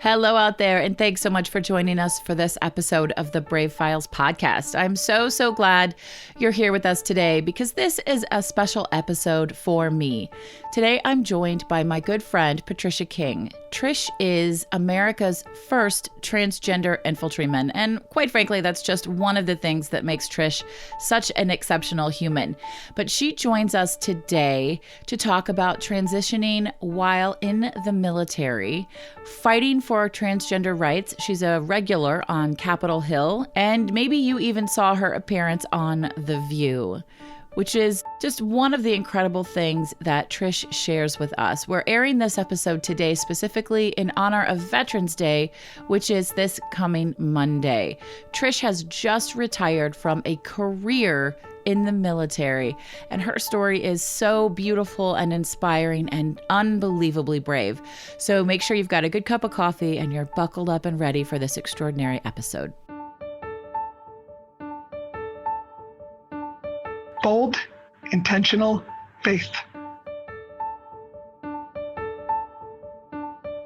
Hello out there, and thanks so much for joining us for this episode of the Brave Files podcast. I'm so glad you're here with us today because this is a special episode for me. Today, I'm joined by my good friend, Trish King. Trish is America's first transgender infantryman, and quite frankly, that's just one of the things that makes Trish such an exceptional human. But she joins us today to talk about transitioning while in the military, fighting for transgender rights. She's a regular on Capitol Hill, and maybe you even saw her appearance on The View, which is just one of the incredible things that Trish shares with us. We're airing this episode today specifically in honor of Veterans Day, which is this coming Monday. Trish has just retired from a career in the military, and her story is so beautiful and inspiring and unbelievably brave. So make sure you've got a good cup of coffee and you're buckled up and ready for this extraordinary episode. Bold, intentional faith.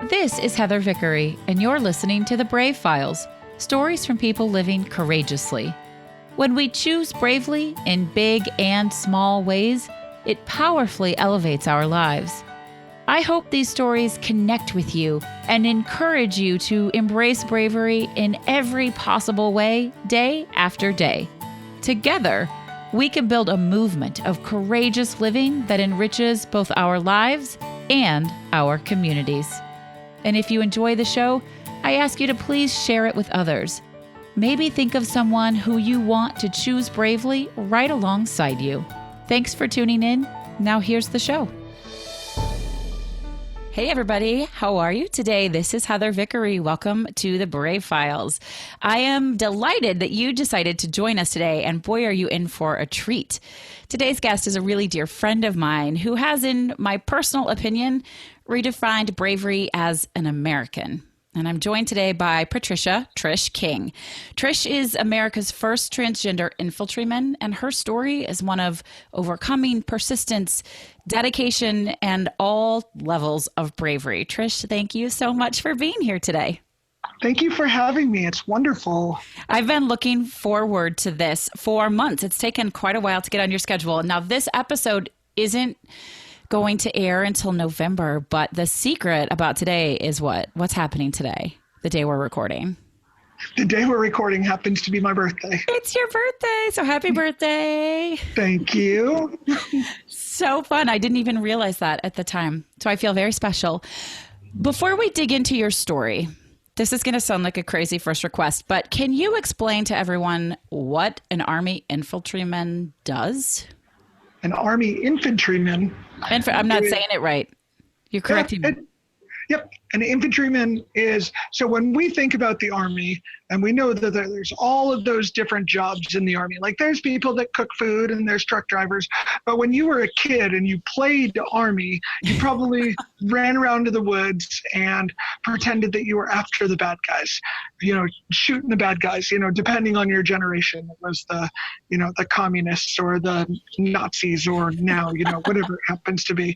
This is Heather Vickery, and you're listening to The Brave Files, stories from people living courageously. When we choose bravely in big and small ways, it powerfully elevates our lives. I hope these stories connect with you and encourage you to embrace bravery in every possible way, day after day. Together, we can build a movement of courageous living that enriches both our lives and our communities. And if you enjoy the show, I ask you to please share it with others. Maybe think of someone who you want to choose bravely right alongside you. Thanks for tuning in. Now here's the show. Hey everybody, how are you today? This is Heather Vickery. Welcome to the Brave Files. I am delighted that you decided to join us today, and boy, are you in for a treat. Today's guest is a really dear friend of mine who has, in my personal opinion, redefined bravery as an American. And I'm joined today by Trish King. Trish is America's first transgender infantryman, and her story is one of overcoming persistence, dedication, and all levels of bravery. Trish, thank you so much for being here today. Thank you for having me. It's wonderful. I've been looking forward to this for months. It's taken quite a while to get on your schedule. Now, this episode isn't going to air until November, but the secret about today is what's happening today, the day we're recording. The day we're recording happens to be my birthday. It's your birthday, so happy birthday. Thank you. So fun. I didn't even realize that at the time, so I feel very special. Before we dig into your story, this is going to sound like a crazy first request, but can you explain to everyone what an Army infantryman does? An Army infantryman. I'm not saying it right. You're correcting me. Yep. An infantryman is, so when we think about the Army, and we know that there's all of those different jobs in the Army, like there's people that cook food and there's truck drivers, but when you were a kid and you played Army, you probably ran around to the woods and pretended that you were after the bad guys, shooting the bad guys, depending on your generation. It was the communists or the Nazis or now, whatever it happens to be.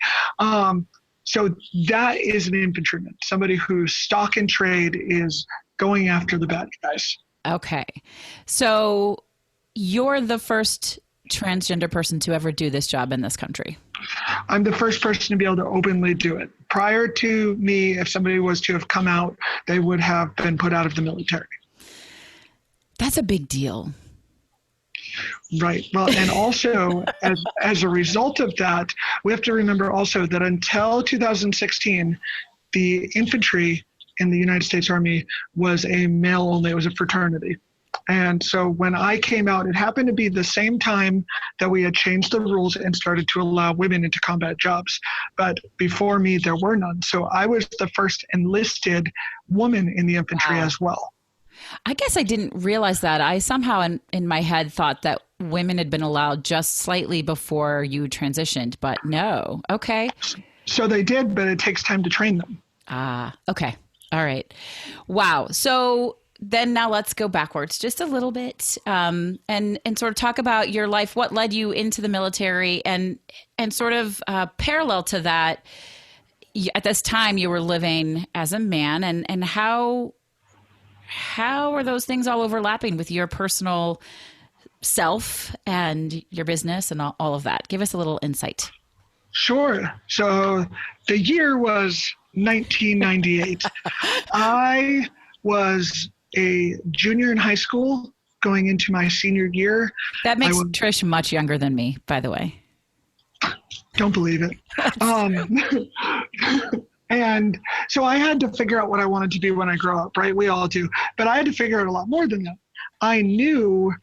So that is an infantryman, somebody whose stock and trade is going after the bad guys. Okay. So you're the first transgender person to ever do this job in this country. I'm the first person to be able to openly do it. Prior to me, if somebody was to have come out, they would have been put out of the military. That's a big deal. Right. Well, and also as a result of that, we have to remember also that until 2016, the infantry in the United States Army was a male only. It was a fraternity. And so when I came out, it happened to be the same time that we had changed the rules and started to allow women into combat jobs. But before me, there were none. So I was the first enlisted woman in the infantry as well. I guess I didn't realize that. I somehow in my head thought that women had been allowed just slightly before you transitioned, but no. Okay. So they did, but it takes time to train them. Okay. All right. Wow. So then now let's go backwards just a little bit and sort of talk about your life, what led you into the military and sort of parallel to that, at this time you were living as a man, and how are those things all overlapping with your personal self and your business and all of that? Give us a little insight. Sure. So the year was 1998. I was a junior in high school going into my senior year. That makes Trish much younger than me, by the way. Don't believe it. And so I had to figure out what I wanted to be when I grow up, right? We all do. But I had to figure out a lot more than that. I knew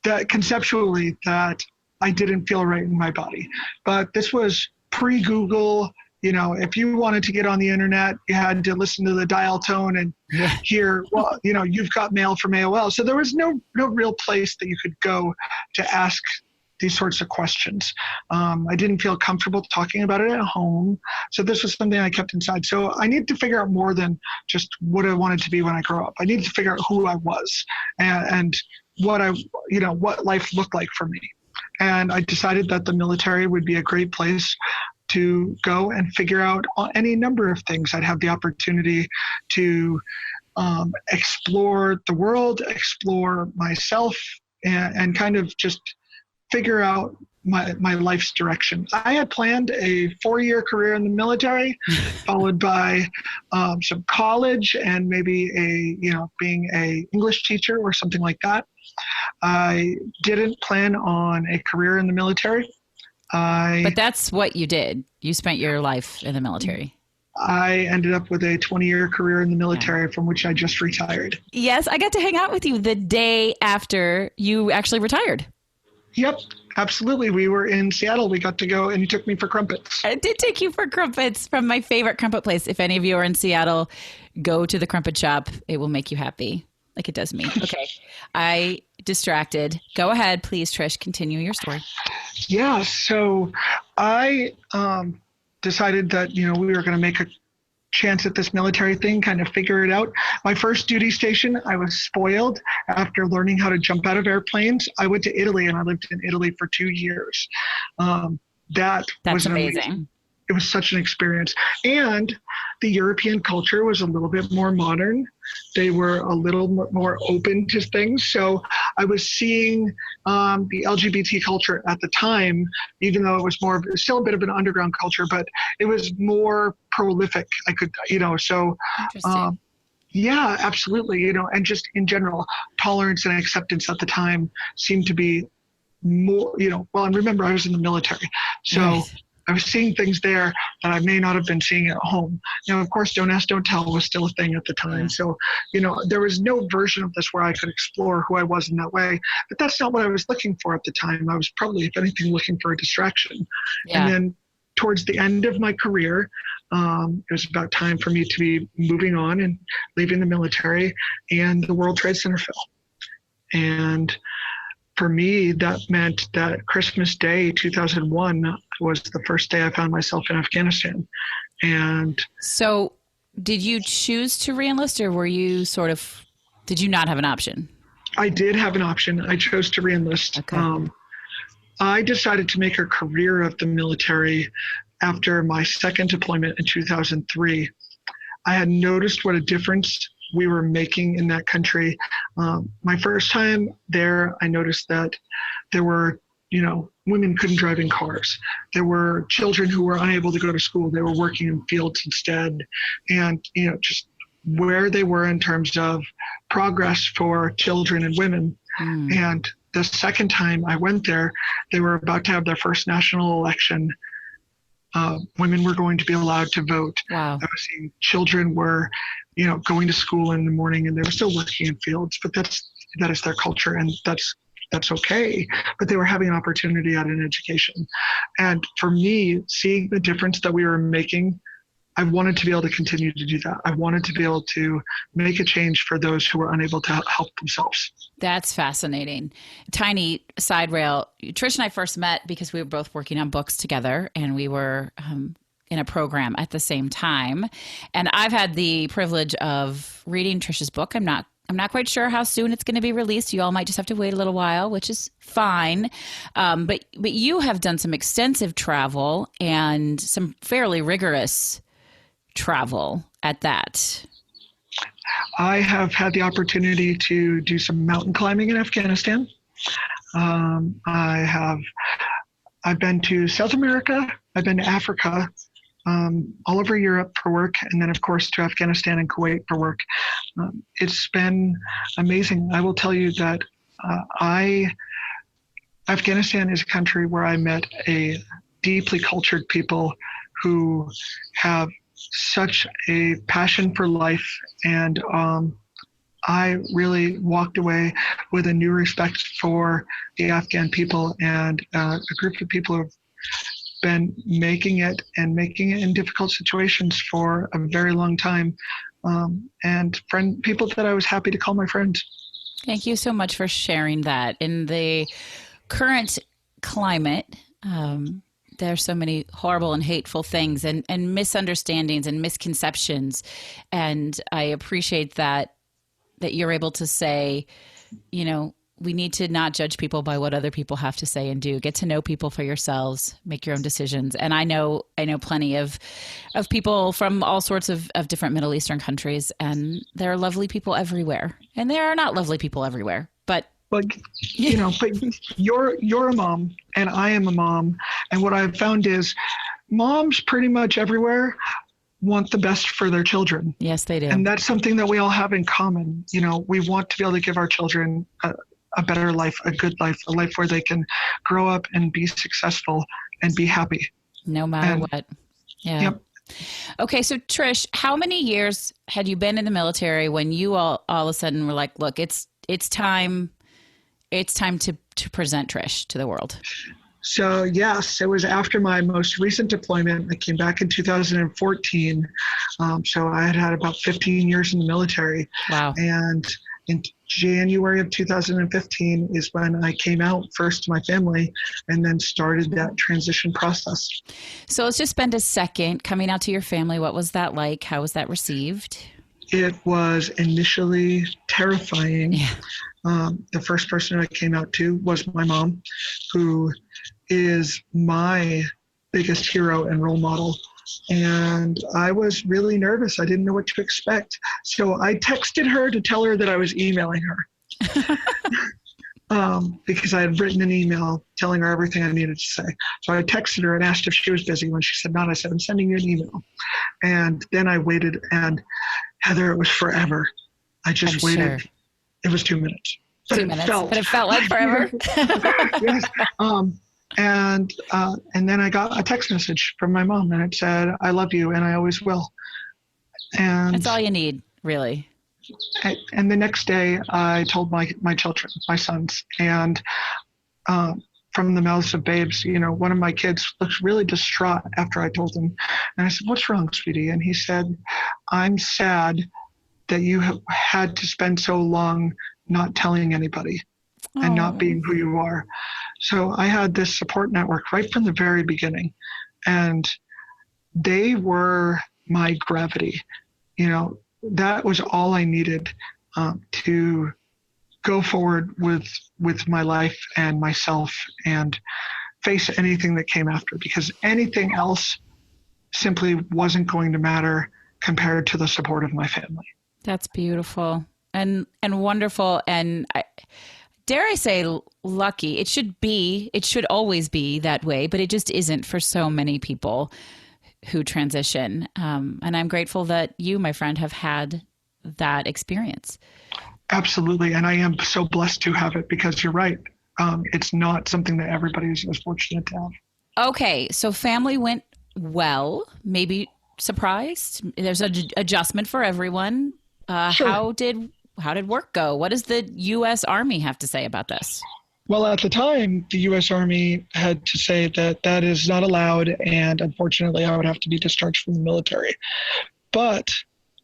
that conceptually that I didn't feel right in my body. But this was pre-Google. You know, if you wanted to get on the internet, you had to listen to the dial tone and hear, well, you know, you've got mail from AOL. So there was no real place that you could go to ask these sorts of questions. I didn't feel comfortable talking about it at home. So this was something I kept inside. So I needed to figure out more than just what I wanted to be when I grow up. I needed to figure out who I was and what what life looked like for me. And I decided that the military would be a great place to go and figure out any number of things. I'd have the opportunity to explore the world, explore myself, and kind of just figure out my life's direction. I had planned a 4-year career in the military, followed by some college and maybe being a English teacher or something like that. I didn't plan on a career in the military. But that's what you did. You spent your life in the military. I ended up with a 20-year career in the military from which I just retired. Yes, I got to hang out with you the day after you actually retired. Yep, absolutely. We were in Seattle. We got to go, and you took me for crumpets. I did take you for crumpets from my favorite crumpet place. If any of you are in Seattle, go to the crumpet shop. It will make you happy, like it does me. Okay, I distracted. Go ahead, please, Trish. Continue your story. Yeah, so I decided that, we were going to make a chance at this military thing, kind of figure it out. My first duty station, I was spoiled after learning how to jump out of airplanes. I went to Italy, and I lived in Italy for 2 years. That's amazing. It was such an experience. And the European culture was a little bit more modern. They were a little more open to things. So I was seeing the LGBT culture at the time, even though it was still a bit of an underground culture, but it was more prolific. Yeah, absolutely. And just in general, tolerance and acceptance at the time seemed to be more, and remember I was in the military. So nice. I was seeing things there that I may not have been seeing at home. Of course, don't ask, don't tell was still a thing at the time. So, there was no version of this where I could explore who I was in that way. But that's not what I was looking for at the time. I was probably, if anything, looking for a distraction. Yeah. And then towards the end of my career, it was about time for me to be moving on and leaving the military, and the World Trade Center fell. And for me, that meant that Christmas Day 2001 was the first day I found myself in Afghanistan. And so did you choose to reenlist, or did you not have an option? I did have an option. I chose to reenlist. Okay. I decided to make a career of the military after my second deployment in 2003. I had noticed what a difference we were making in that country. My first time there, I noticed that there were, women couldn't drive in cars. There were children who were unable to go to school. They were working in fields instead. And, just where they were in terms of progress for children and women. And the second time I went there, they were about to have their first national election. Women were going to be allowed to vote. Wow. I was seeing children were, going to school in the morning, and they were still working in fields, but that is their culture, and that's okay. But they were having an opportunity at an education. And for me, seeing the difference that we were making, I wanted to be able to continue to do that. I wanted to be able to make a change for those who were unable to help themselves. That's fascinating. Tiny side rail. Trish and I first met because we were both working on books together, and we were in a program at the same time. And I've had the privilege of reading Trish's book. I'm not I'm not quite sure how soon it's going to be released. You all might just have to wait a little while, which is fine. But you have done some extensive travel and some fairly rigorous travel at that. I have had the opportunity to do some mountain climbing in Afghanistan. I've been to South America. I've been to Africa, all over Europe for work, and then of course to Afghanistan and Kuwait for work. It's been amazing. I will tell you that Afghanistan is a country where I met a deeply cultured people who have such a passion for life, and I really walked away with a new respect for the Afghan people and a group of people who have been making it in difficult situations for a very long time, and people that I was happy to call my friends. Thank you so much for sharing that. In the current climate, there's so many horrible and hateful things and misunderstandings and misconceptions. And I appreciate that you're able to say, we need to not judge people by what other people have to say and do. Get to know people for yourselves, make your own decisions. And I know plenty of people from all sorts of different Middle Eastern countries, and there are lovely people everywhere. And there are not lovely people everywhere, but but you're a mom and I am a mom. And what I've found is moms pretty much everywhere want the best for their children. Yes, they do. And that's something that we all have in common. We want to be able to give our children a better life, a good life, a life where they can grow up and be successful and be happy. No matter what. Yeah. Yep. Okay. So Trish, how many years had you been in the military when you all of a sudden were like, look, it's time to present Trish to the world? So yes, it was after my most recent deployment. I came back in 2014. So I had about 15 years in the military. Wow. And in January of 2015 is when I came out first to my family and then started that transition process. So let's just spend a second coming out to your family. What was that like? How was that received? It was initially terrifying. Yeah. The first person I came out to was my mom, who is my biggest hero and role model. And I was really nervous. I didn't know what to expect. So I texted her to tell her that I was emailing her because I had written an email telling her everything I needed to say. So I texted her and asked if she was busy. When she said not, I said, I'm sending you an email. And then I waited, and Heather, it was forever. I just waited. Sure. It was 2 minutes. But it felt like forever. Yes. And then I got a text message from my mom, and it said, I love you and I always will. And that's all you need, really. And the next day I told my children, my sons, and from the mouths of babes, one of my kids looked really distraught after I told him. And I said, what's wrong, sweetie? And he said, I'm sad that you have had to spend so long not telling anybody and not being who you are. So I had this support network right from the very beginning, and they were my gravity. That was all I needed to go forward with my life and myself and face anything that came after, because anything else simply wasn't going to matter compared to the support of my family. That's beautiful and wonderful. And dare I say lucky. It should always be that way, but it just isn't for so many people who transition. And I'm grateful that you, my friend, have had that experience. Absolutely. And I am so blessed to have it, because you're right. It's not something that everybody is as fortunate to have. Okay. So family went well, maybe surprised. There's an adjustment for everyone. Sure. How did work go? What does the U.S. Army have to say about this? Well, at the time, the U.S. Army had to say that is not allowed, and unfortunately, I would have to be discharged from the military. But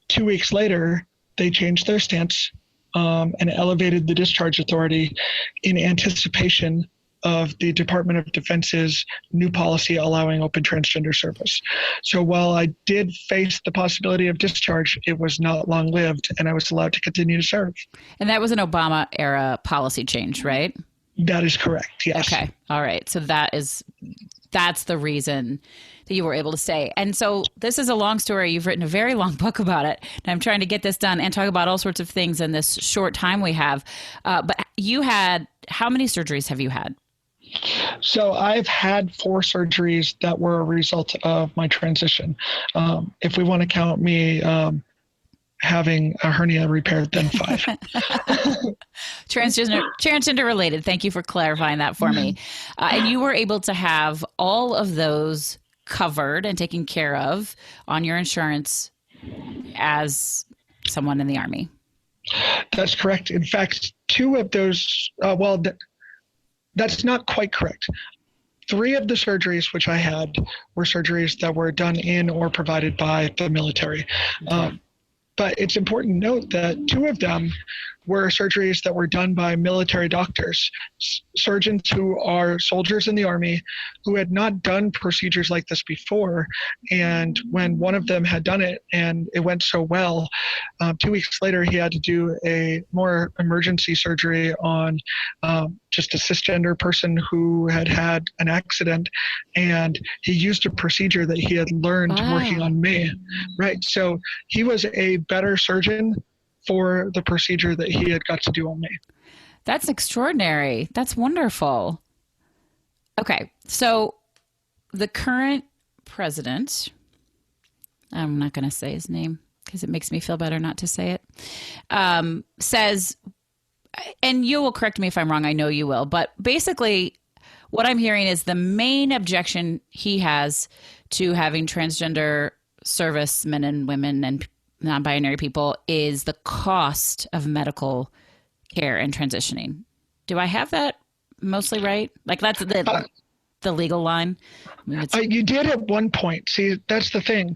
2 weeks later, they changed their stance and elevated the discharge authority in anticipation of the Department of Defense's new policy allowing open transgender service. So while I did face the possibility of discharge, it was not long-lived, and I was allowed to continue to serve. And that was an Obama era policy change, right? That is correct, yes. Okay. All right. So that's the reason that you were able to stay. And so this is a long story. You've written a very long book about it. And I'm trying to get this done and talk about all sorts of things in this short time we have. But how many surgeries have you had? So I've had 4 surgeries that were a result of my transition. If we want to count me having a hernia repaired, then 5. Transgender related. Thank you for clarifying that for me. And you were able to have all of those covered and taken care of on your insurance as someone in the Army. That's correct. In fact, 2 of those, that's not quite correct. 3 of the surgeries which I had were surgeries that were done in or provided by the military. Okay. But it's important to note that 2 of them were surgeries that were done by military doctors, surgeons who are soldiers in the Army who had not done procedures like this before. And when one of them had done it and it went so well, 2 weeks later, he had to do a more emergency surgery on just a cisgender person who had had an accident. And he used a procedure that he had learned working on me. Right. So he was a better surgeon for the procedure that he had got to do on me. That's extraordinary. That's wonderful. Okay. So the current president, I'm not going to say his name because it makes me feel better not to say it, says, and you will correct me if I'm wrong, I know you will, but basically what I'm hearing is the main objection he has to having transgender servicemen and women and non-binary people is the cost of medical care and transitioning. Do I have that mostly right? Like that's the legal line? I mean, you did at one point. See, that's the thing.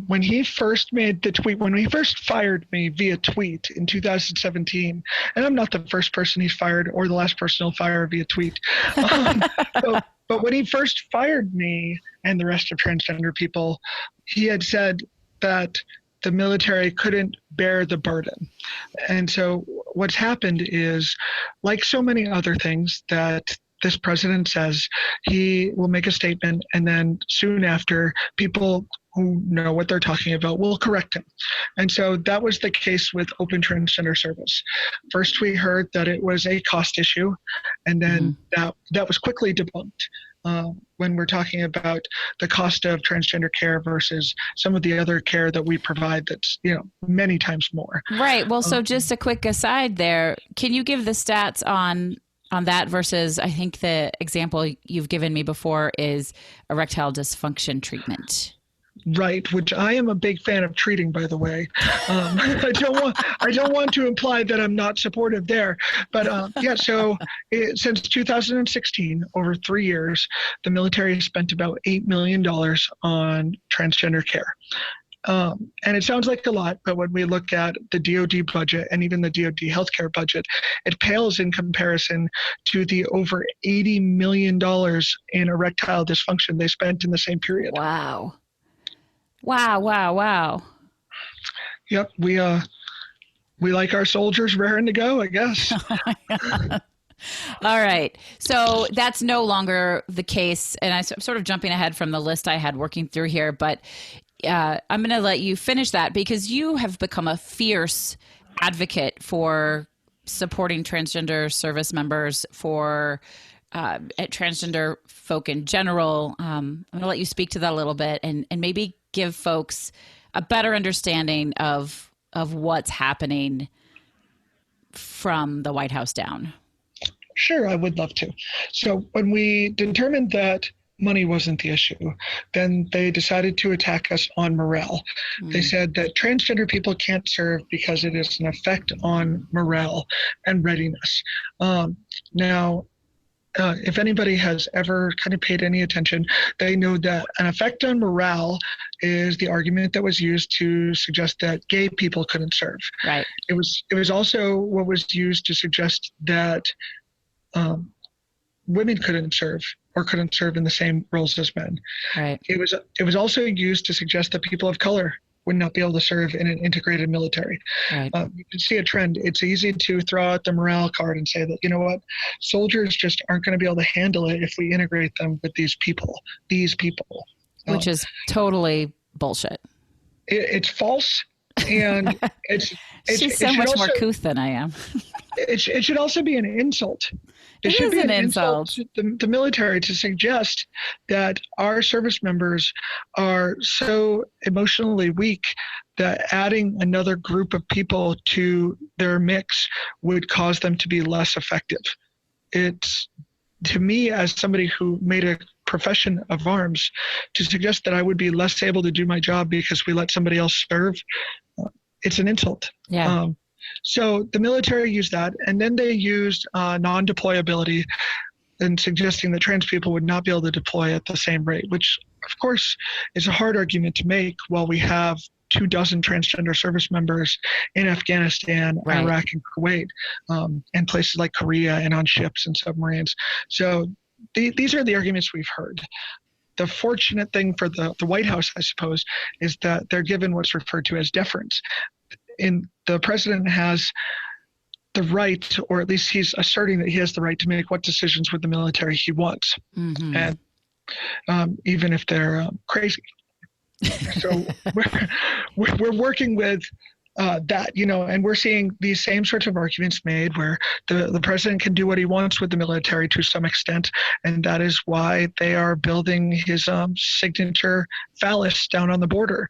When he first made the tweet, when he first fired me via tweet in 2017, and I'm not the first person he's fired or the last person he'll fire via tweet. But when he first fired me and the rest of transgender people, he had said that the military couldn't bear the burden. And so what's happened is, like so many other things that this president says, he will make a statement and then soon after, people who know what they're talking about will correct him. And so that was the case with open transgender service. First, we heard that it was a cost issue, and then that was quickly debunked. When we're talking about the cost of transgender care versus some of the other care that we provide that's, many times more. Right. Well, so just a quick aside there, can you give the stats on that versus, I think the example you've given me before is erectile dysfunction treatment? Right, which I am a big fan of treating, by the way. I don't want to imply that I'm not supportive there, but since 2016, over 3 years, the military has spent about $8 million on transgender care. And it sounds like a lot, but when we look at the DoD budget and even the DoD healthcare budget, it pales in comparison to the over $80 million in erectile dysfunction they spent in the same period. Wow. Wow. Yep, we like our soldiers raring to go, I guess. All right. So that's no longer the case. And I'm sort of jumping ahead from the list I had working through here, but I'm going to let you finish that because you have become a fierce advocate for supporting transgender service members, for transgender folk in general. I'm going to let you speak to that a little bit and maybe give folks a better understanding of what's happening from the White House down. Sure, I would love to. So when we determined that money wasn't the issue, then they decided to attack us on morale. They said that transgender people can't serve because it is an effect on morale and readiness. If anybody has ever kind of paid any attention, they know that an effect on morale is the argument that was used to suggest that gay people couldn't serve. Right. It was also what was used to suggest that women couldn't serve or couldn't serve in the same roles as men. Right. It was also used to suggest that people of color would not be able to serve in an integrated military. Right. You can see a trend. It's easy to throw out the morale card and say that, you know what, soldiers just aren't going to be able to handle it if we integrate them with these people. Which is totally bullshit. It's false. And She's so much more couth than I am. It should also be an insult. It should be an insult to the military to suggest that our service members are so emotionally weak that adding another group of people to their mix would cause them to be less effective. It's, to me, as somebody who made a profession of arms, to suggest that I would be less able to do my job because we let somebody else serve, it's an insult. Yeah. So the military used that, and then they used non-deployability and suggesting that trans people would not be able to deploy at the same rate, which of course is a hard argument to make while we have 24 transgender service members in Afghanistan, right, Iraq, and Kuwait, and places like Korea, and on ships and submarines. So these are the arguments we've heard. The fortunate thing for the White House, I suppose, is that they're given what's referred to as deference. The president has the right, or at least he's asserting that he has the right to make what decisions with the military he wants, and even if they're crazy. So we're working with that, and we're seeing these same sorts of arguments made where the president can do what he wants with the military to some extent, and that is why they are building his signature phallus down on the border.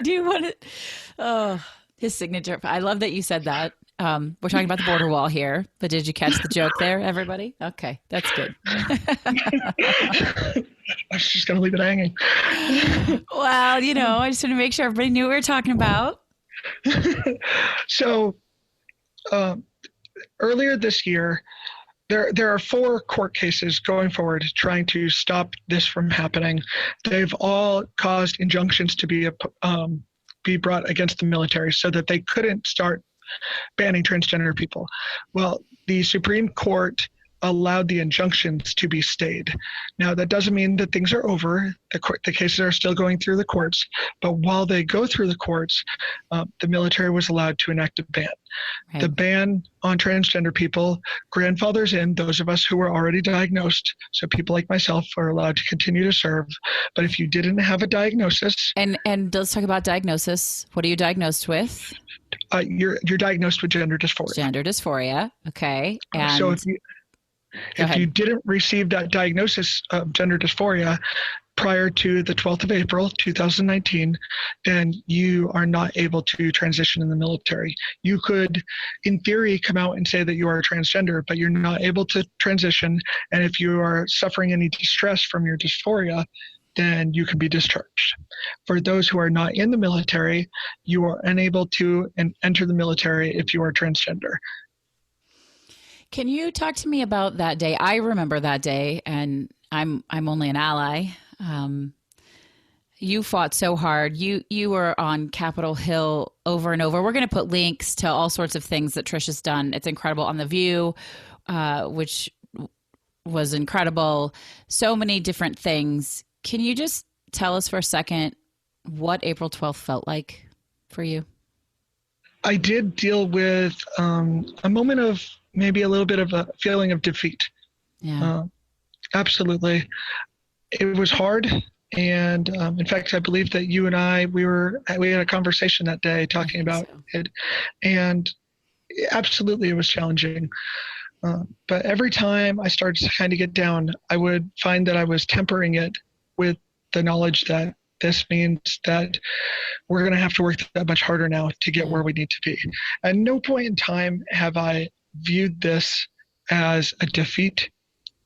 Do you want it? Oh, his signature. I love that you said that. We're talking about the border wall here, but did you catch the joke there, everybody? Okay, that's good. I was just going to leave it hanging. Well, I just want to make sure everybody knew what we were talking about. So earlier this year, there are 4 court cases going forward trying to stop this from happening. They've all caused injunctions to be brought against the military so that they couldn't start banning transgender people. Well, the Supreme Court allowed the injunctions to be stayed. Now, that doesn't mean that things are over. The cases are still going through the courts, but while they go through the courts, the military was allowed to enact a ban. Right. The ban on transgender people grandfathers in those of us who were already diagnosed. So people like myself are allowed to continue to serve. But if you didn't have a diagnosis... And let's talk about diagnosis. What are you diagnosed with? You're diagnosed with gender dysphoria. Gender dysphoria. Okay. And so if you didn't receive that diagnosis of gender dysphoria prior to the 12th of April, 2019, then you are not able to transition in the military. You could, in theory, come out and say that you are a transgender, but you're not able to transition. And if you are suffering any distress from your dysphoria, then you can be discharged. For those who are not in the military, you are unable to enter the military if you are transgender. Can you talk to me about that day? I remember that day, and I'm only an ally. You fought so hard. You were on Capitol Hill over and over. We're going to put links to all sorts of things that Trish has done. It's incredible on The View, which was incredible. So many different things. Can you just tell us for a second what April 12th felt like for you? I did deal with a moment of maybe a little bit of a feeling of defeat. Yeah. Absolutely. It was hard. And in fact, I believe that you and I, we had a conversation that day talking about it. And absolutely, it was challenging. But every time I started to kind of get down, I would find that I was tempering it with the knowledge that this means that we're going to have to work that much harder now to get where we need to be. At no point in time have I viewed this as a defeat.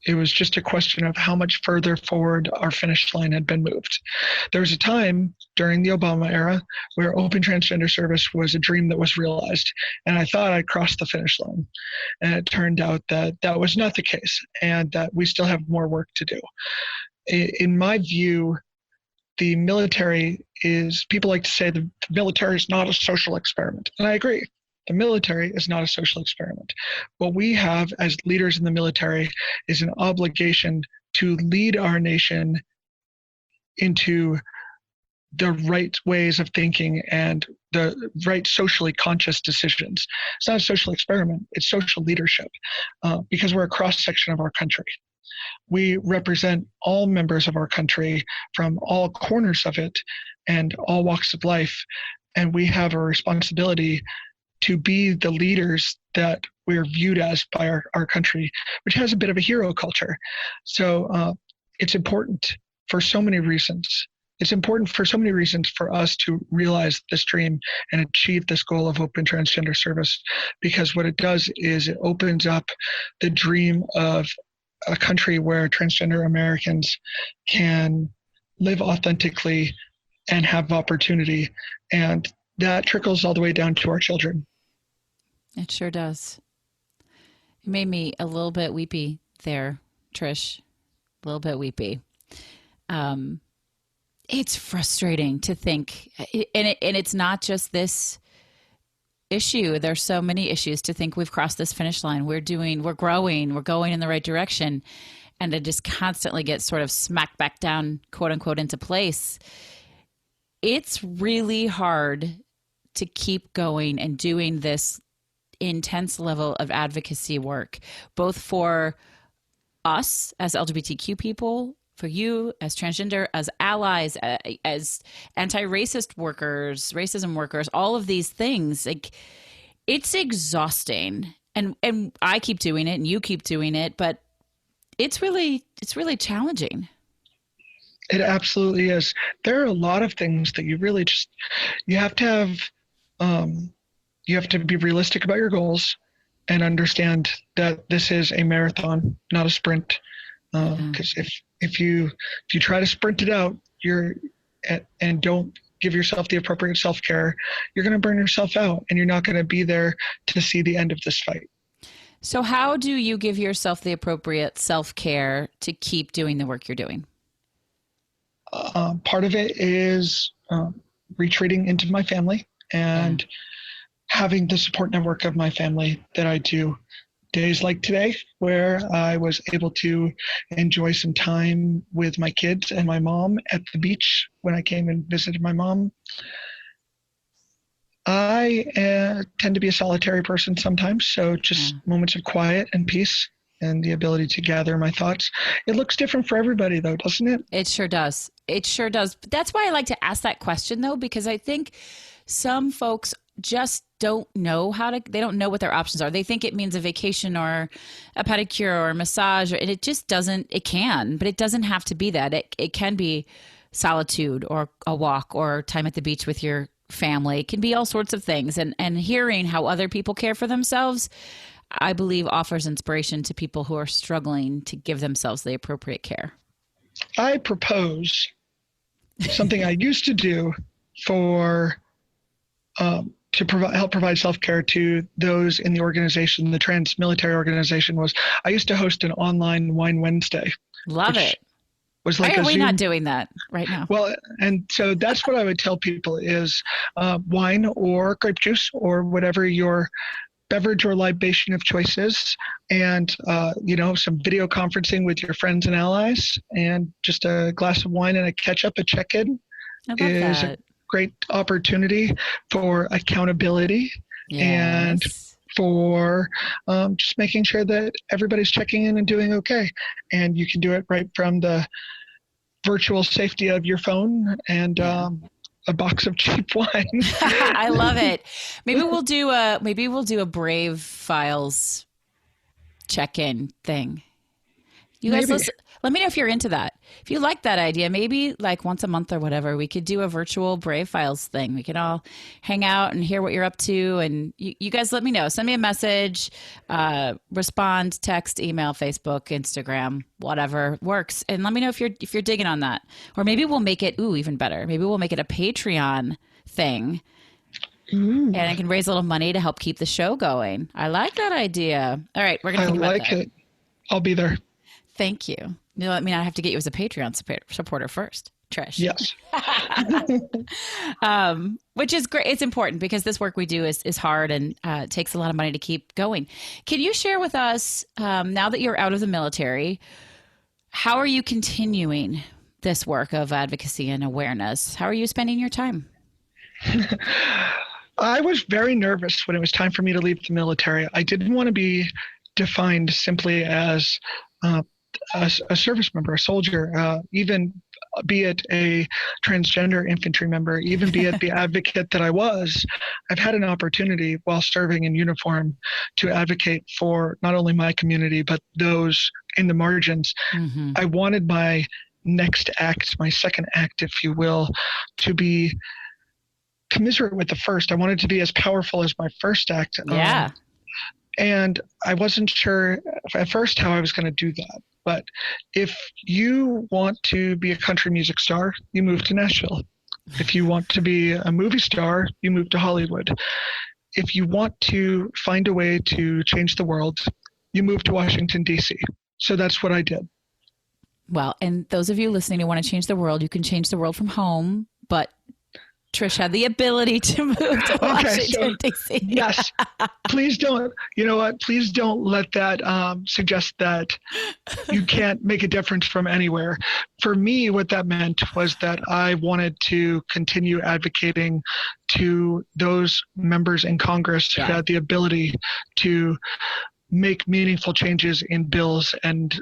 It was just a question of how much further forward our finish line had been moved. There was a time during the Obama era where open transgender service was a dream that was realized, and I thought I'd crossed the finish line. And it turned out that that was not the case, and that we still have more work to do. In my view, the military is, people like to say the military is not a social experiment, and I agree. the military is not a social experiment. What we have as leaders in the military is an obligation to lead our nation into the right ways of thinking and the right socially conscious decisions. It's not a social experiment, it's social leadership, because we're a cross-section of our country. We represent all members of our country from all corners of it and all walks of life. And we have a responsibility to be the leaders that we're viewed as by our country, which has a bit of a hero culture. So it's important for so many reasons. It's important for so many reasons for us to realize this dream and achieve this goal of open transgender service, because what it does is it opens up the dream of a country where transgender Americans can live authentically and have opportunity. And that trickles all the way down to our children. It sure does. You made me a little bit weepy there, Trish. A little bit weepy. It's frustrating to think, and it's not just this issue. There's so many issues to think we've crossed this finish line. We're growing, we're going in the right direction, and to just constantly get sort of smacked back down, quote unquote, into place. It's really hard to keep going and doing this intense level of advocacy work, both for us as LGBTQ people, for you as transgender, as allies, as anti-racist workers, racism workers, all of these things. Like, it's exhausting, and I keep doing it and you keep doing it, but it's really challenging. It absolutely is. There are a lot of things that you really you have to be realistic about your goals and understand that this is a marathon, not a sprint. Because if you try to sprint it out, and don't give yourself the appropriate self-care, you're going to burn yourself out, and you're not going to be there to see the end of this fight. So how do you give yourself the appropriate self-care to keep doing the work you're doing? Part of it is retreating into my family and having the support network of my family that I do. Days like today, where I was able to enjoy some time with my kids and my mom at the beach when I came and visited my mom. I tend to be a solitary person sometimes, so just moments of quiet and peace and the ability to gather my thoughts. It looks different for everybody, though, doesn't it? It sure does. It sure does. But that's why I like to ask that question, though, because I think some folks just don't know they don't know what their options are. They think it means a vacation or a pedicure or a massage, and it just doesn't. It can, but it doesn't have to be that. It can be solitude or a walk or time at the beach with your family. It can be all sorts of things. And hearing how other people care for themselves, I believe, offers inspiration to people who are struggling to give themselves the appropriate care. I propose something I used to do for to help provide self-care to those in the organization, the trans military organization, was I used to host an online Wine Wednesday. Love it. Was like Why are we not doing that right now? Well, and so that's what I would tell people is wine or grape juice or whatever your beverage or libation of choice is, and some video conferencing with your friends and allies, and just a glass of wine and a catch-up, a check-in is a great opportunity for accountability. Yes. And for just making sure that everybody's checking in and doing okay. And you can do it right from the virtual safety of your phone and a box of cheap wine. I love it. Maybe we'll do a Brave Files check-in thing. You guys listen. Let me know if you're into that. If you like that idea, maybe like once a month or whatever, we could do a virtual Brave Files thing. We could all hang out and hear what you're up to. And you guys let me know. Send me a message, respond, text, email, Facebook, Instagram, whatever works. And let me know if you're digging on that. Or maybe we'll make it, even better. Maybe we'll make it a Patreon thing. And I can raise a little money to help keep the show going. I like that idea. All right, we're going to think about that. I like it. I'll be there. Thank you. I mean, I have to get you as a Patreon supporter first. Trish. Yes. Which is great. It's important because this work we do is hard and takes a lot of money to keep going. Can you share with us, now that you're out of the military, how are you continuing this work of advocacy and awareness? How are you spending your time? I was very nervous when it was time for me to leave the military. I didn't want to be defined simply as a service member, a soldier, even be it a transgender infantry member, even be it the advocate that I was. I've had an opportunity while serving in uniform to advocate for not only my community, but those in the margins. Mm-hmm. I wanted my next act, my second act, if you will, to be commiserate with the first. I wanted to be as powerful as my first act. Yeah. And I wasn't sure at first how I was going to do that. But if you want to be a country music star, you move to Nashville. If you want to be a movie star, you move to Hollywood. If you want to find a way to change the world, you move to Washington, D.C. So that's what I did. Well, and those of you listening who want to change the world, you can change the world from home, but Trish had the ability to move to Washington, D.C. Yes. Please don't, you know what? Please don't let that suggest that you can't make a difference from anywhere. For me, what that meant was that I wanted to continue advocating to those members in Congress who had the ability to make meaningful changes in bills and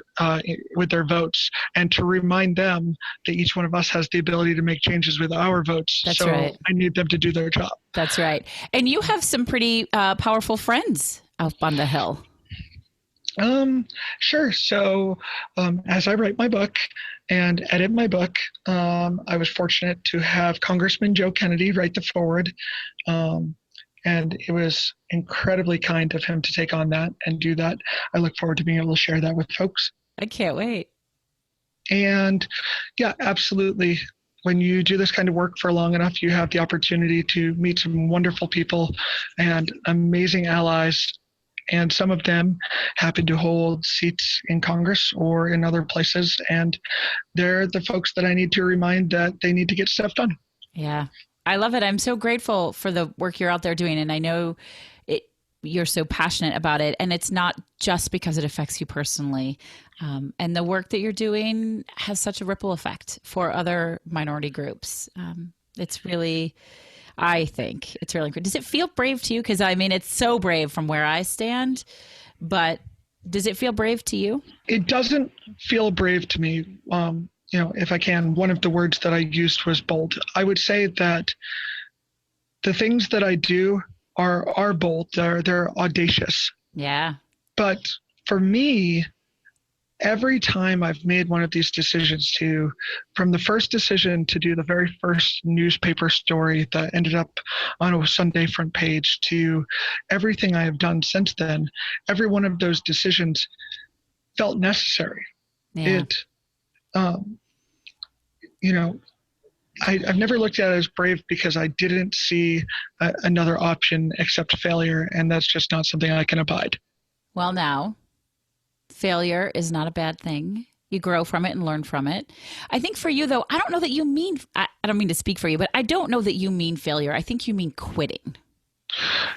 with their votes, and to remind them that each one of us has the ability to make changes with our votes. That's right. I need them to do their job. That's right. And you have some pretty powerful friends up on the Hill. Sure. So as I write my book and edit my book, I was fortunate to have Congressman Joe Kennedy write the foreword. And it was incredibly kind of him to take on that and do that. I look forward to being able to share that with folks. I can't wait. And yeah, absolutely. When you do this kind of work for long enough, you have the opportunity to meet some wonderful people and amazing allies. And some of them happen to hold seats in Congress or in other places. And they're the folks that I need to remind that they need to get stuff done. Yeah. I love it. I'm so grateful for the work you're out there doing. And I know you're so passionate about it. And it's not just because it affects you personally. And the work that you're doing has such a ripple effect for other minority groups. It's really, I think it's really great. Does it feel brave to you? Because I mean, it's so brave from where I stand, but does it feel brave to you? It doesn't feel brave to me. If I can, one of the words that I used was bold. I would say that the things that I do are bold. They're audacious. Yeah. But for me, every time I've made one of these decisions from the first decision to do the very first newspaper story that ended up on a Sunday front page to everything I have done since then, every one of those decisions felt necessary. Yeah. I've never looked at it as brave because I didn't see another option except failure, and that's just not something I can abide. Well, now, failure is not a bad thing. You grow from it and learn from it. I think for you, though, I don't know that you mean, I don't mean to speak for you, but I don't know that you mean failure. I think you mean quitting.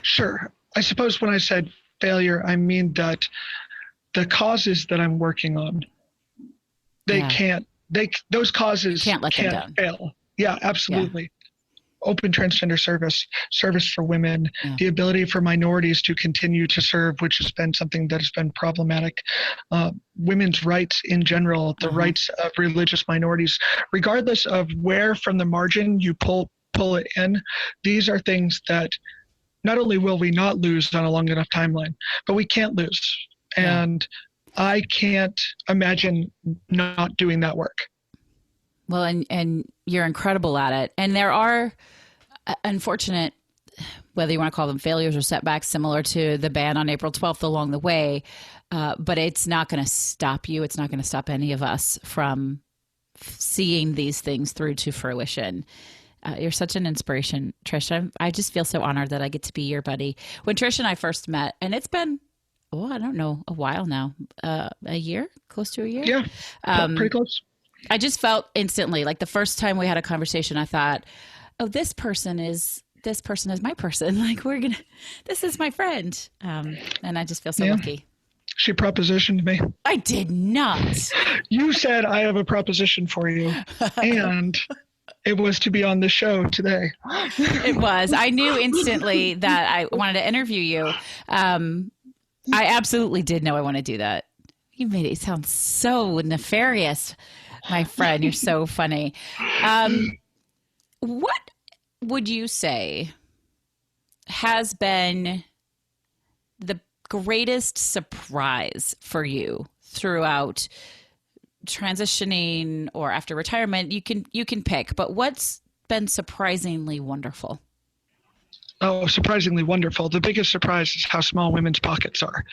Sure. I suppose when I said failure, I mean that the causes that I'm working on, those causes can't fail. Yeah, absolutely. Yeah. Open transgender service for women, the ability for minorities to continue to serve, which has been something that has been problematic. Women's rights in general, the rights of religious minorities, regardless of where from the margin you pull it in. These are things that not only will we not lose on a long enough timeline, but we can't lose. Yeah. And I can't imagine not doing that work. Well, and you're incredible at it. And there are unfortunate, whether you want to call them failures or setbacks, similar to the ban on April 12th along the way. But it's not going to stop you. It's not going to stop any of us from seeing these things through to fruition. You're such an inspiration, Trish. I just feel so honored that I get to be your buddy. When Trish and I first met, and it's been, I don't know, a while now, a year, close to a year. Yeah, pretty close. I just felt instantly, like the first time we had a conversation, I thought, oh, this person is my person. Like this is my friend. And I just feel so lucky. She propositioned me. I did not. You said, I have a proposition for you. And it was to be on the show today. It was. I knew instantly that I wanted to interview you. I absolutely did know I want to do that. You made it sound so nefarious, my friend. You're so funny. What would you say has been the greatest surprise for you throughout transitioning or after retirement? You can pick, but what's been surprisingly wonderful? Oh, surprisingly wonderful. The biggest surprise is how small women's pockets are.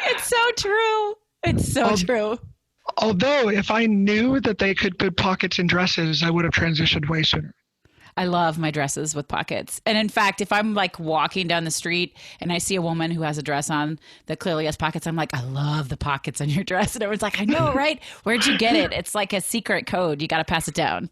It's so true. It's so true. Although if I knew that they could put pockets in dresses, I would have transitioned way sooner. I love my dresses with pockets. And in fact, if I'm like walking down the street and I see a woman who has a dress on that clearly has pockets, I'm like, I love the pockets on your dress. And everyone's like, I know, right? Where'd you get it? It's like a secret code. You got to pass it down.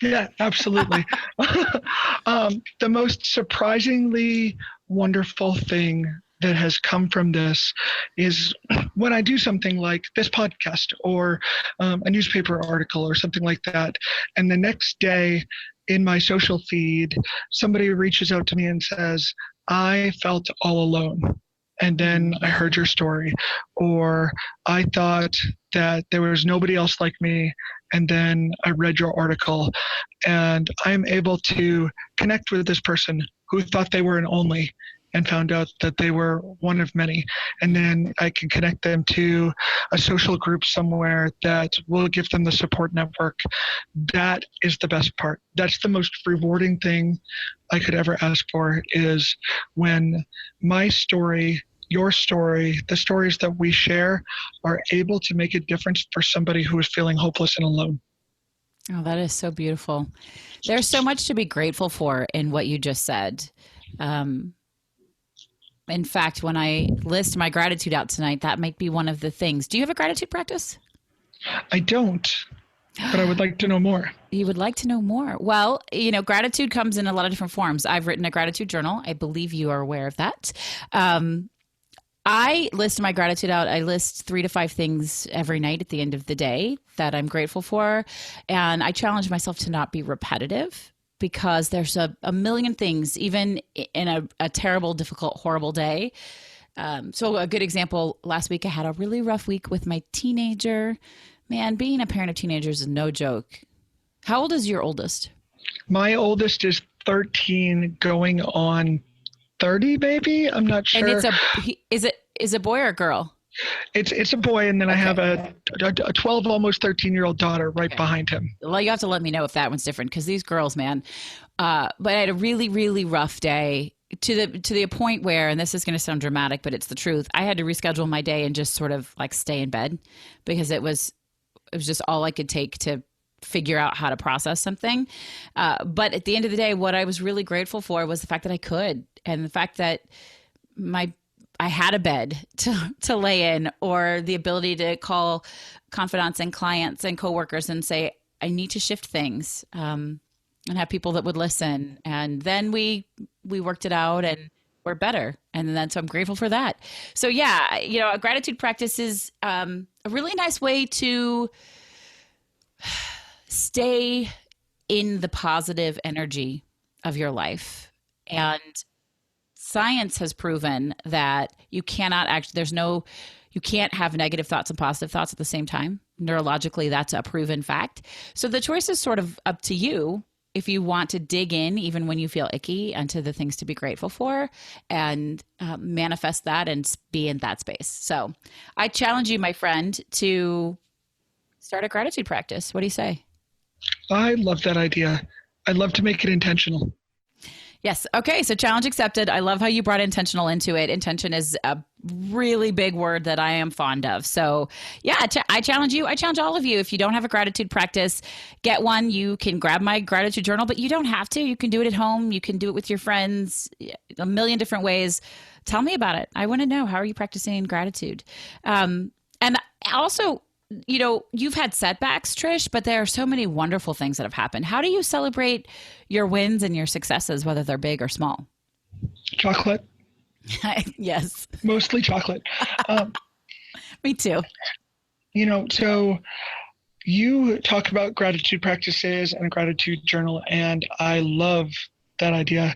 Yeah, absolutely. The most surprisingly wonderful thing that has come from this is when I do something like this podcast or a newspaper article or something like that, and the next day in my social feed, somebody reaches out to me and says, I felt all alone. And then I heard your story, or I thought that there was nobody else like me. And then I read your article, and I'm able to connect with this person who thought they were an only and found out that they were one of many. And then I can connect them to a social group somewhere that will give them the support network. That is the best part. That's the most rewarding thing I could ever ask for, is when my story, your story, the stories that we share are able to make a difference for somebody who is feeling hopeless and alone. Oh, that is so beautiful. There's so much to be grateful for in what you just said. In fact, when I list my gratitude out tonight, that might be one of the things. Do you have a gratitude practice? I don't, but I would like to know more. You would like to know more. Well, gratitude comes in a lot of different forms. I've written a gratitude journal. I believe you are aware of that. I list my gratitude out. I list 3 to 5 things every night at the end of the day that I'm grateful for. And I challenge myself to not be repetitive, because there's a million things, even in a terrible, difficult, horrible day. So a good example, last week I had a really rough week with my teenager. Man, being a parent of teenagers is no joke. How old is your oldest? My oldest is 13 going on 30, maybe? I'm not sure. And is it a boy or a girl? It's a boy, and then okay. I have a 12, almost 13-year-old daughter right behind him. Well, you have to let me know if that one's different, because these girls, man. But I had a really, really rough day to the point where, and this is going to sound dramatic, but it's the truth, I had to reschedule my day and just sort of like stay in bed, because it was just all I could take to figure out how to process something. But at the end of the day, what I was really grateful for was the fact that I could, and the fact that I had a bed to lay in, or the ability to call confidants and clients and coworkers and say, I need to shift things, and have people that would listen. And then we worked it out, and we're better. And then, so I'm grateful for that. So yeah, a gratitude practice is a really nice way to stay in the positive energy of your life. And science has proven that you can't have negative thoughts and positive thoughts at the same time. Neurologically, that's a proven fact. So the choice is sort of up to you if you want to dig in, even when you feel icky, into the things to be grateful for, and manifest that and be in that space. So I challenge you, my friend, to start a gratitude practice. What do you say? I love that idea. I'd love to make it intentional. Yes. Okay. So challenge accepted. I love how you brought intentional into it. Intention is a really big word that I am fond of. So yeah, I challenge you. I challenge all of you. If you don't have a gratitude practice, get one. You can grab my gratitude journal, but you don't have to. You can do it at home. You can do it with your friends, a million different ways. Tell me about it. I want to know, how are you practicing gratitude? And Also, you've had setbacks, Trish, but there are so many wonderful things that have happened. How do you celebrate your wins and your successes, whether they're big or small? Chocolate. Yes. Mostly chocolate. Me too. So you talk about gratitude practices and a gratitude journal, and I love that idea.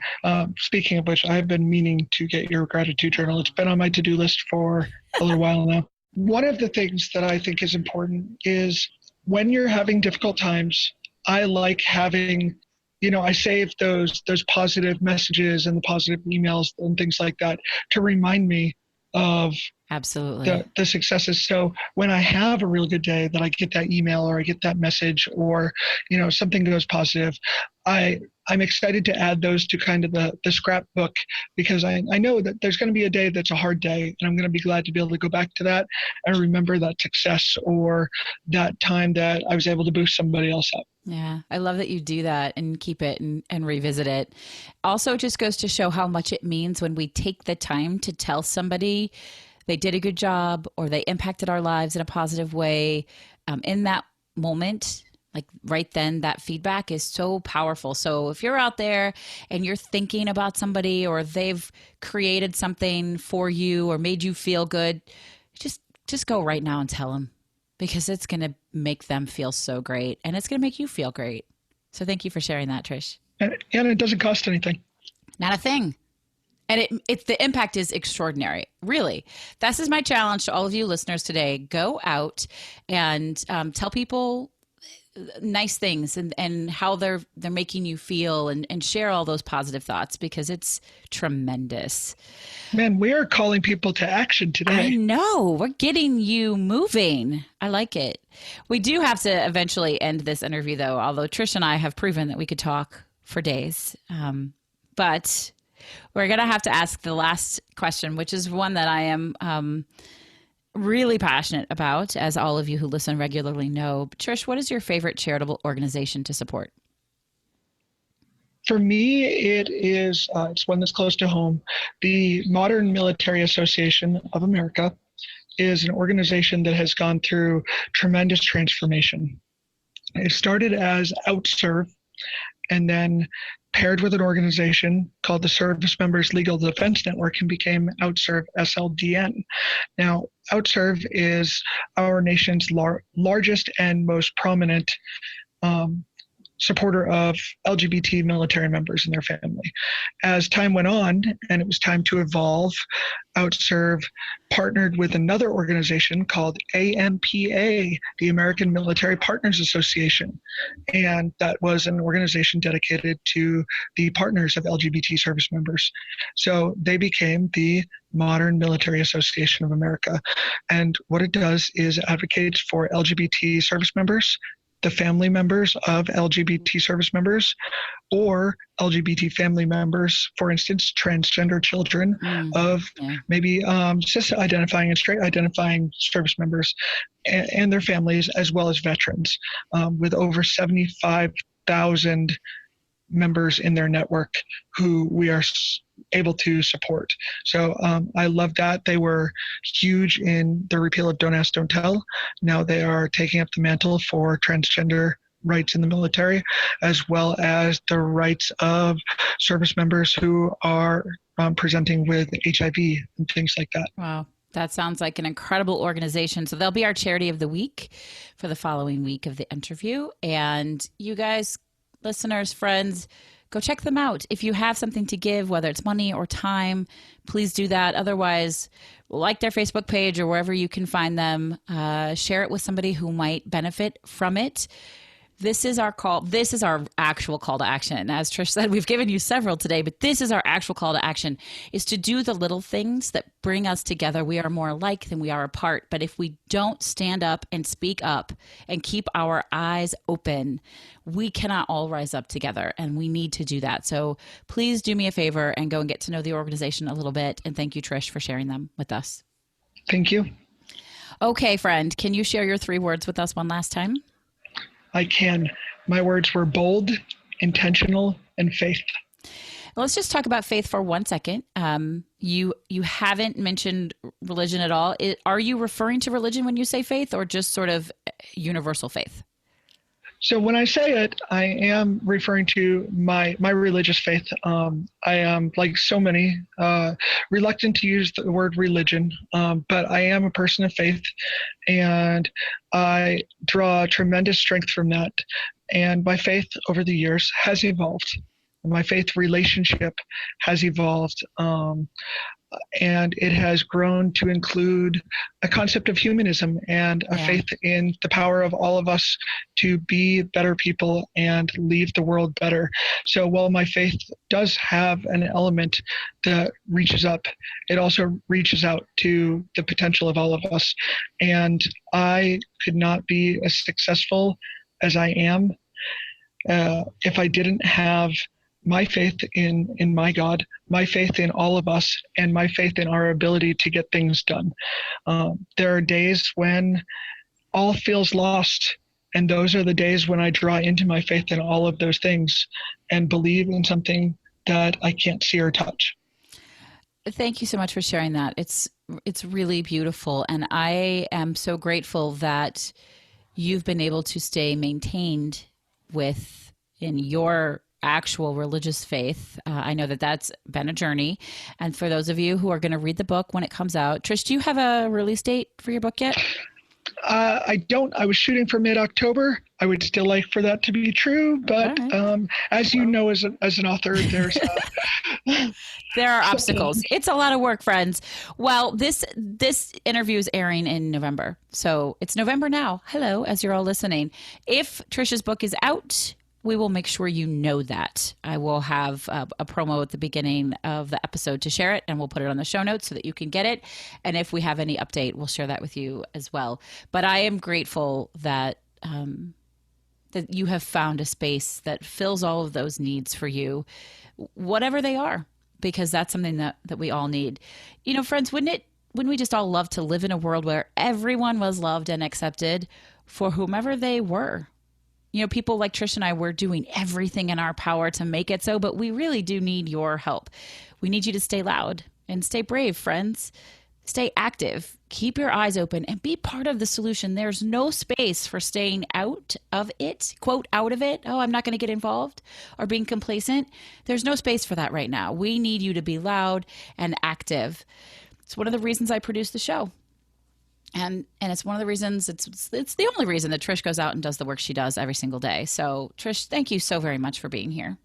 Speaking of which, I've been meaning to get your gratitude journal. It's been on my to-do list for a little while now. One of the things that I think is important is when you're having difficult times, I like having, I save those positive messages and the positive emails and things like that to remind me of absolutely the successes. So when I have a really good day, that I get that email or I get that message or something goes positive, I'm excited to add those to kind of the scrapbook, because I know that there's going to be a day that's a hard day, and I'm going to be glad to be able to go back to that and remember that success or that time that I was able to boost somebody else up. Yeah, I love that you do that and keep it and revisit it. Also, it just goes to show how much it means when we take the time to tell somebody they did a good job or they impacted our lives in a positive way. In that moment, like right then, that feedback is so powerful. So if you're out there and you're thinking about somebody or they've created something for you or made you feel good, just go right now and tell them, because it's going to make them feel so great and it's going to make you feel great. So thank you for sharing that, Trish. And it doesn't cost anything. Not a thing. And it's the impact is extraordinary. Really. This is my challenge to all of you listeners today. Go out and tell people nice things and how they're making you feel and share all those positive thoughts, because it's tremendous. Man, we are calling people to action today. I know. We're getting you moving. I like it. We do have to eventually end this interview, though, although Trish and I have proven that we could talk for days. But we're going to have to ask the last question, which is one that I am really passionate about, as all of you who listen regularly know. Trish, what is your favorite charitable organization to support? For me, it's one that's close to home. The Modern Military Association of America is an organization that has gone through tremendous transformation. It started as OutServe, and then paired with an organization called the Service Members Legal Defense Network and became OutServe SLDN. Now, OutServe is our nation's largest and most prominent supporter of LGBT military members and their family. As time went on and it was time to evolve, OutServe partnered with another organization called AMPA, the American Military Partners Association. And that was an organization dedicated to the partners of LGBT service members. So they became the Modern Military Association of America. And what it does is it advocates for LGBT service members, the family members of LGBT service members, or LGBT family members, for instance, transgender children of maybe cis-identifying and straight-identifying service members and their families, as well as veterans, with over 75,000 members in their network who we are able to support. So I love that. They were huge in the repeal of Don't Ask, Don't Tell. Now they are taking up the mantle for transgender rights in the military, as well as the rights of service members who are presenting with HIV and things like that. Wow. That sounds like an incredible organization. So they'll be our charity of the week for the following week of the interview. And you guys, listeners, friends, go check them out. If you have something to give, whether it's money or time, please do that. Otherwise, like their Facebook page or wherever you can find them. Share it with somebody who might benefit from it. This is our call. This is our actual call to action. As Trish said, we've given you several today, but this is our actual call to action, is to do the little things that bring us together. We are more alike than we are apart. But if we don't stand up and speak up and keep our eyes open, we cannot all rise up together, and we need to do that. So please do me a favor and go and get to know the organization a little bit. And thank you, Trish, for sharing them with us. Thank you. Okay, friend, can you share your 3 words with us one last time? I can. My words were bold, intentional, and faith. Let's just talk about faith for 1 second. You haven't mentioned religion at all. Are you referring to religion when you say faith, or just sort of universal faith? So when I say it, I am referring to my religious faith. I am, like so many, reluctant to use the word religion, but I am a person of faith, and I draw tremendous strength from that. And my faith over the years has evolved. My faith relationship has evolved. And it has grown to include a concept of humanism and a faith in the power of all of us to be better people and leave the world better. So while my faith does have an element that reaches up, it also reaches out to the potential of all of us. And I could not be as successful as I am if I didn't have my faith in my God, my faith in all of us, and my faith in our ability to get things done. There are days when all feels lost, and those are the days when I draw into my faith in all of those things and believe in something that I can't see or touch. Thank you so much for sharing that. It's really beautiful, and I am so grateful that you've been able to stay maintained in your actual religious faith. I know that that's been a journey. And for those of you who are going to read the book when it comes out, Trish, do you have a release date for your book yet? I don't. I was shooting for mid-October. I would still like for that to be true, but as you know, as an author, there's there are obstacles. It's a lot of work, friends. Well, this interview is airing in November, so it's November now. Hello, as you're all listening. If Trish's book is out, we will make sure you know that. I will have a promo at the beginning of the episode to share it, and we'll put it on the show notes so that you can get it. And if we have any update, we'll share that with you as well. But I am grateful that that you have found a space that fills all of those needs for you, whatever they are, because that's something that we all need. You know, friends, wouldn't we just all love to live in a world where everyone was loved and accepted for whomever they were? You know, people like Trish and I, we're doing everything in our power to make it so, but we really do need your help. We need you to stay loud and stay brave, friends. Stay active. Keep your eyes open and be part of the solution. There's no space for staying out of it, quote, out of it. Oh, I'm not going to get involved, or being complacent. There's no space for that right now. We need you to be loud and active. It's one of the reasons I produce the show. And it's one of the reasons, it's the only reason that Trish goes out and does the work she does every single day. So Trish, thank you so very much for being here.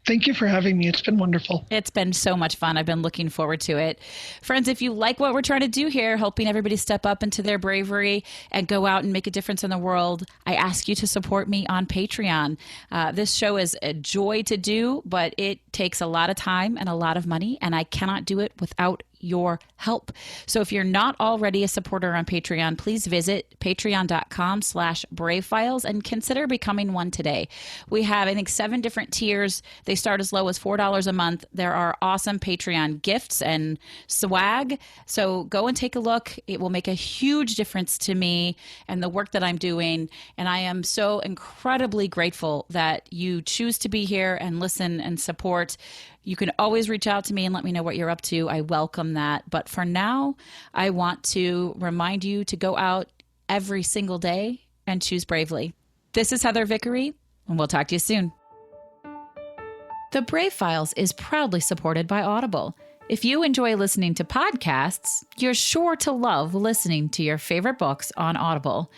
Thank you for having me. It's been wonderful. It's been so much fun. I've been looking forward to it. Friends, if you like what we're trying to do here, helping everybody step up into their bravery and go out and make a difference in the world, I ask you to support me on Patreon. This show is a joy to do, but it takes a lot of time and a lot of money, and I cannot do it without your help. So if you're not already a supporter on Patreon, please visit patreon.com/bravefiles and consider becoming one today. We have, I think, 7 different tiers. They start as low as $4 a month. There are awesome Patreon gifts and swag. So go and take a look. It will make a huge difference to me and the work that I'm doing. And I am so incredibly grateful that you choose to be here and listen and support. You can always reach out to me and let me know what you're up to. I welcome that. But for now, I want to remind you to go out every single day and choose bravely. This is Heather Vickery, and we'll talk to you soon. The Brave Files is proudly supported by Audible. If you enjoy listening to podcasts, you're sure to love listening to your favorite books on Audible.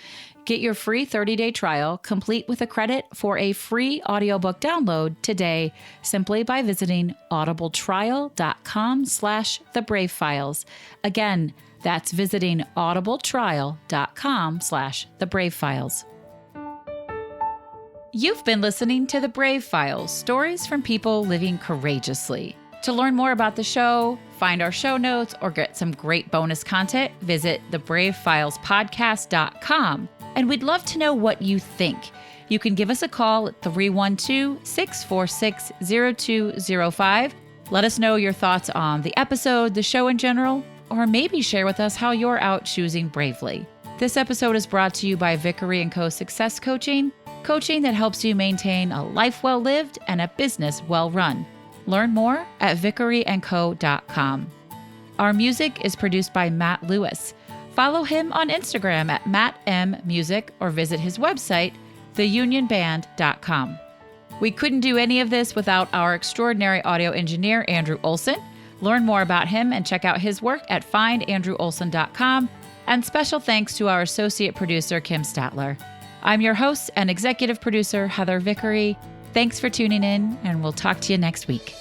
Get your free 30-day trial complete with a credit for a free audiobook download today simply by visiting audibletrial.com/thebravefiles. Again, that's visiting audibletrial.com/thebravefiles. You've been listening to The Brave Files, stories from people living courageously. To learn more about the show, find our show notes, or get some great bonus content, visit thebravefilespodcast.com. And we'd love to know what you think. You can give us a call at 312-646-0205. Let us know your thoughts on the episode, the show in general, or maybe share with us how you're out choosing bravely. This episode is brought to you by Vickery & Co. Success Coaching, coaching that helps you maintain a life well lived and a business well run. Learn more at vickeryandco.com. Our music is produced by Matt Lewis. Follow him on Instagram at mattmmusic or visit his website, theunionband.com. We couldn't do any of this without our extraordinary audio engineer, Andrew Olson. Learn more about him and check out his work at findandrewolson.com. And special thanks to our associate producer, Kim Statler. I'm your host and executive producer, Heather Vickery. Thanks for tuning in, and we'll talk to you next week.